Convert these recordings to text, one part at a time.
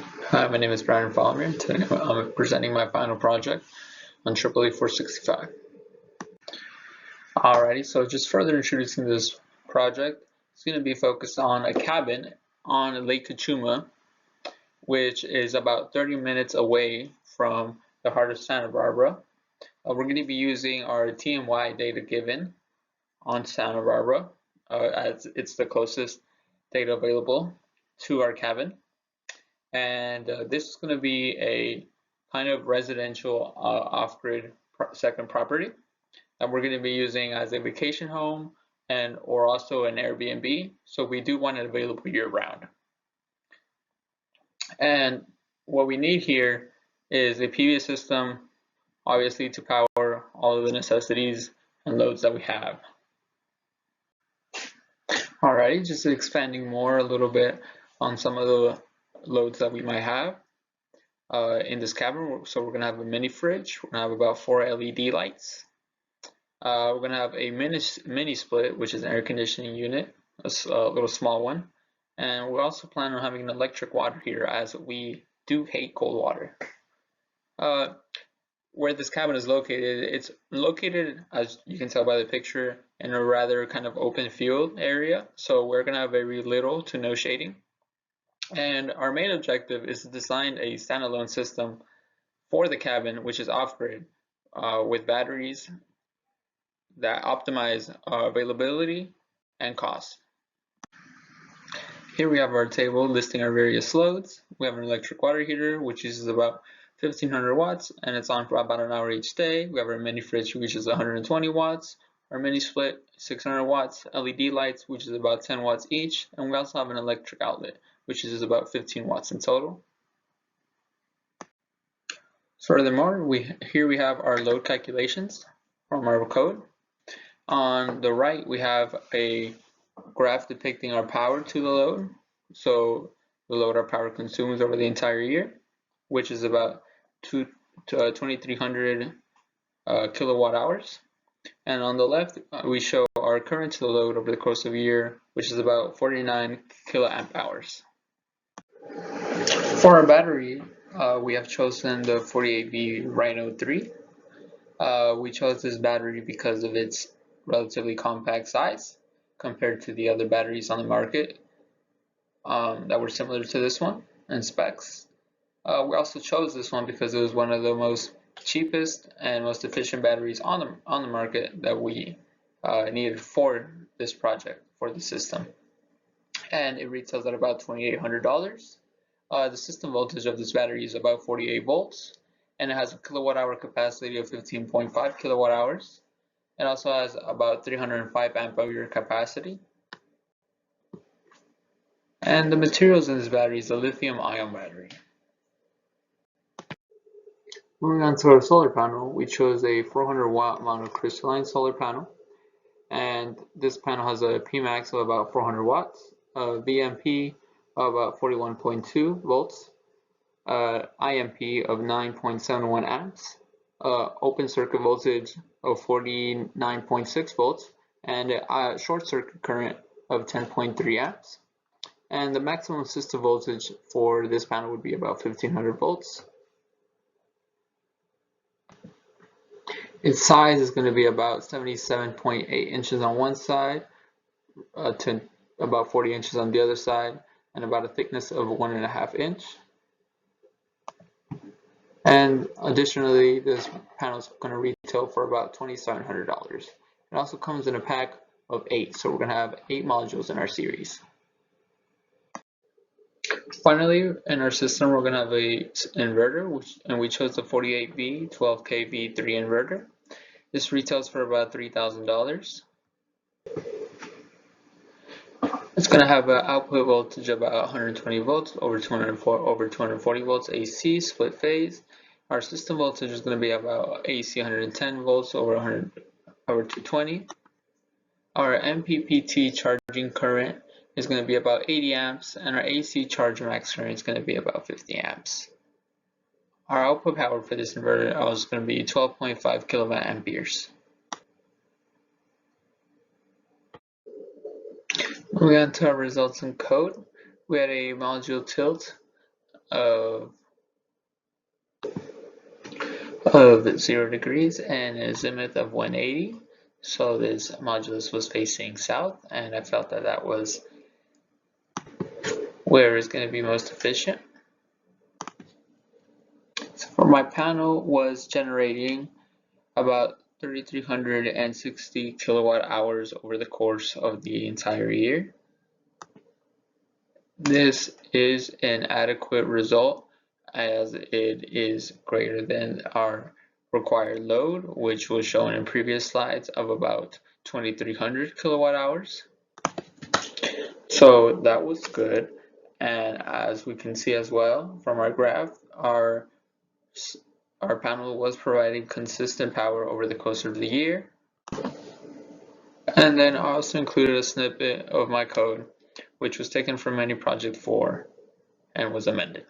Hi, my name is Brian Fallmer. Today I'm presenting my final project on EEE465. Alrighty, so just further introducing this project, it's going to be focused on a cabin on Lake Kachuma, which is about 30 minutes away from the heart of Santa Barbara. We're going to be using our TMY data given on Santa Barbara, as it's the closest data available to our cabin. And this is going to be a kind of residential off-grid second property that we're going to be using as a vacation home and or also an Airbnb. So we do want it available year-round. And what we need here is a PV system, obviously, to power all of the necessities and loads that we have. Alrighty, just expanding more a little bit on some of the loads that we might have in this cabin. So we're gonna have a mini fridge. We're gonna have about 4 LED lights. We're gonna have a mini split, which is an air conditioning unit, a little small one, and we also plan on having an electric water heater, as we do hate cold water. Where this cabin is located, it's located, as you can tell by the picture, in a rather kind of open field area. So we're gonna have very little to no shading. And our main objective is to design a standalone system for the cabin, which is off-grid, with batteries that optimize availability and cost. Here we have our table listing our various loads. We have an electric water heater, which uses about 1500 watts, and it's on for about an hour each day. We have our mini fridge, which is 120 watts. Our mini split, 600 watts. LED lights, which is about 10 watts each. And we also have an electric outlet, which is about 15 watts in total. Furthermore, here we have our load calculations from our code. On the right, we have a graph depicting our power to the load. So the load our power consumes over the entire year, which is about 2,300 kilowatt hours. And on the left, we show our current to the load over the course of a year, which is about 49 kiloamp hours. For our battery, we have chosen the 48V Rhino 3. We chose this battery because of its relatively compact size compared to the other batteries on the market that were similar to this one in specs. We also chose this one because it was one of the most cheapest and most efficient batteries on the market that we needed for this project, for the system. And it retails at about $2,800. The system voltage of this battery is about 48 volts, and it has a kilowatt hour capacity of 15.5 kilowatt hours. It also has about 305 amp hour capacity. And the materials in this battery is a lithium ion battery. Moving on to our solar panel, we chose a 400 watt monocrystalline solar panel. And this panel has a Pmax of about 400 watts, a VMP of about 41.2 volts, IMP of 9.71 amps, open circuit voltage of 49.6 volts, and a short circuit current of 10.3 amps. And the maximum system voltage for this panel would be about 1500 volts. Its size is going to be about 77.8 inches on one side to about 40 inches on the other side, and about a thickness of 1.5 inch. And additionally, this panel is going to retail for about $2,700. It also comes in a pack of 8, so we're going to have 8 modules in our series. Finally, in our system, we're going to have a inverter, and we chose the 48V 12kV 3 inverter. This retails for about $3,000. It's going to have an output voltage of about 120 volts over 240 volts AC split phase. Our system voltage is going to be about AC 110 volts over 220. Our MPPT charging current is going to be about 80 amps, and our AC charge max current is going to be about 50 amps. Our output power for this inverter is going to be 12.5 kilowatt amperes. Moving on to our results in code, we had a module tilt of 0 degrees and an azimuth of 180. So this modulus was facing south, and I felt that that was where it's going to be most efficient. So for my panel was generating about 3,360 kilowatt hours over the course of the entire year. This is an adequate result as it is greater than our required load, which was shown in previous slides of about 2,300 kilowatt hours. So that was good. And as we can see as well from our graph, our panel was providing consistent power over the course of the year. And then I also included a snippet of my code, which was taken from Mini Project 4 and was amended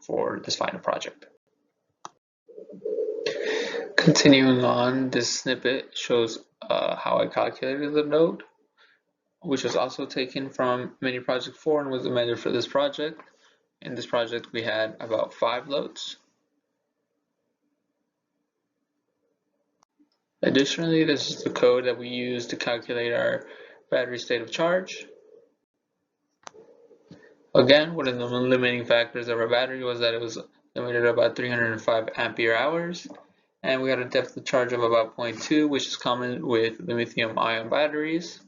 for this final project. Continuing on, this snippet shows how I calculated the load, which was also taken from Mini Project 4 and was amended for this project. In this project, we had about 5 loads. Additionally, this is the code that we use to calculate our battery state of charge. Again, one of the limiting factors of our battery was that it was limited at about 305 ampere hours, and we had a depth of charge of about 0.2, which is common with lithium-ion batteries.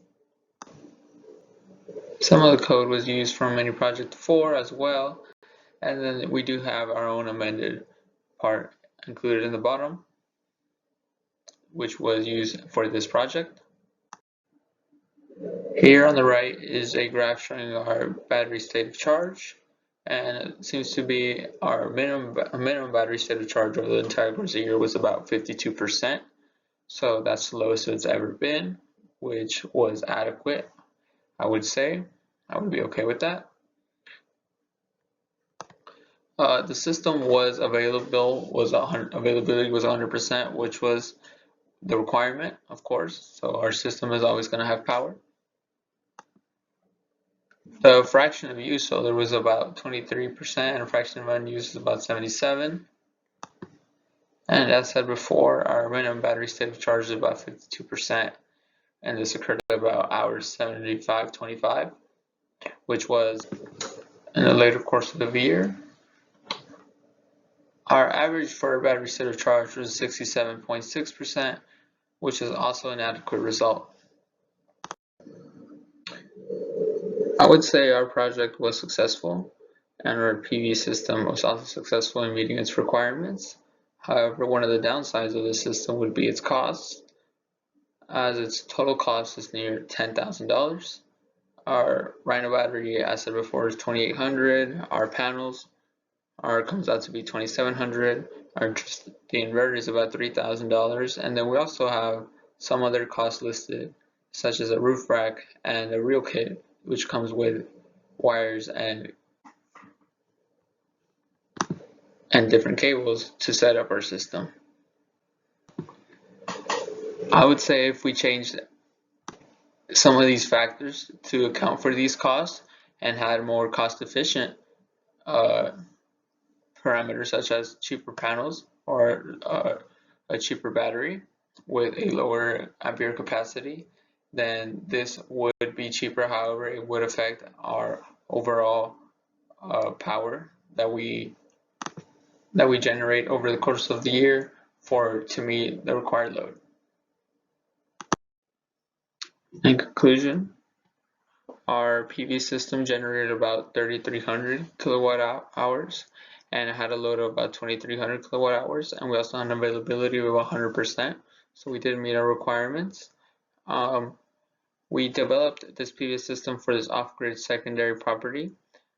Some of the code was used from Mini Project 4 as well, and then we do have our own amended part included in the bottom, which was used for this project. Here on the right is a graph showing our battery state of charge, and it seems to be our minimum battery state of charge over the entire course of the year was about 52%. So that's the lowest it's ever been, which was adequate, I would say. I would be okay with that. The system was availability was 100%, which was the requirement, of course. So our system is always going to have power. The fraction of use, so there was about 23%, and a fraction of unused is about 77. And as said before, our minimum battery state of charge is about 52%, and this occurred at about hours 75:25, which was in the later course of the year. Our average for our battery state of charge was 67.6%, which is also an adequate result. I would say our project was successful, and our PV system was also successful in meeting its requirements. However, one of the downsides of this system would be its cost, as its total cost is near $10,000. Our Rhino battery, as I said before, is $2,800. Our panels comes out to be $2,700. The inverter is about $3,000, and then we also have some other costs listed, such as a roof rack and a reel kit, which comes with wires and different cables to set up our system. I would say if we changed some of these factors to account for these costs and had more cost-efficient parameters, such as cheaper panels or a cheaper battery with a lower ampere capacity, then this would be cheaper. However, it would affect our overall power that we generate over the course of the year to meet the required load. In conclusion, our PV system generated about 3,300 kilowatt hours and it had a load of about 2,300 kilowatt hours, and we also had an availability of 100%, so we did meet our requirements. We developed this PV system for this off-grid secondary property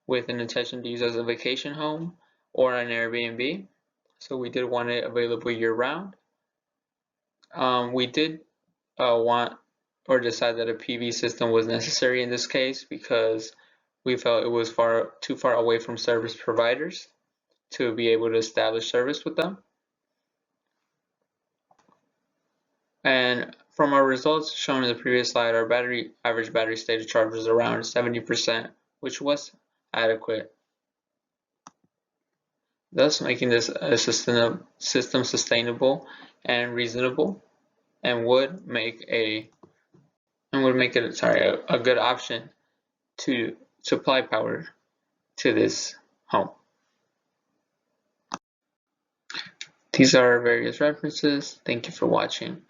with an intention to use as a vacation home or an Airbnb, so we did want it available year-round. We did want or decide that a PV system was necessary in this case because we felt it was too far away from service providers to be able to establish service with them. And from our results shown in the previous slide, our average battery state of charge was around 70%, which was adequate. thus making this a system sustainable and reasonable, and would make it a good option to supply power to this home. These are various references. Thank you for watching.